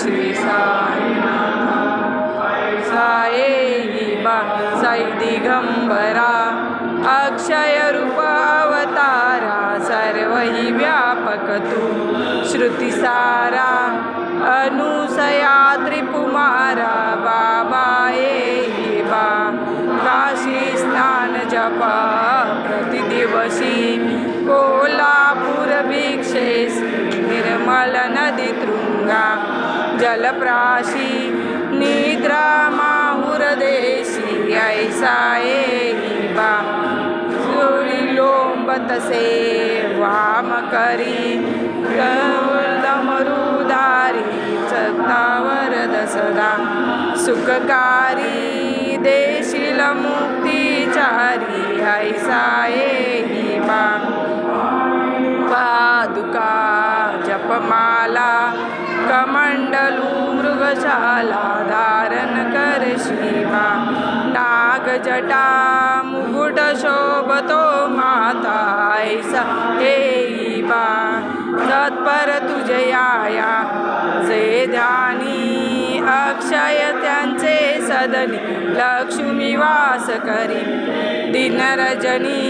श्री साई बा साई दिगंबरा अक्षय रूप अवतारा सर्वही व्यापक तू श्रुतिसारा अनुसया त्रिपुमारा बाबा ये बा काशी स्नान जपा प्रतिदिवशी कोल्हापूर भिक्षेस निर्मल नदी तृंगा जलप्राशी निद्रा माहुर देशी ऐसा ये बा लोंबतसे वाम करी डमरुधारी सत्तावरद सदा सुखकारी देशील मुक्तिचारी ऐसा ये बा पादुका जपमाला कमंडलू मृगशाला धारण कर शिवा नागजटा मुकुट शोभतो माता ऐसा हे बा तत्पर तुझयाया जे ध्यानी अक्षय त्यांचे सदनी लक्ष्मी वास करी दिन रजनी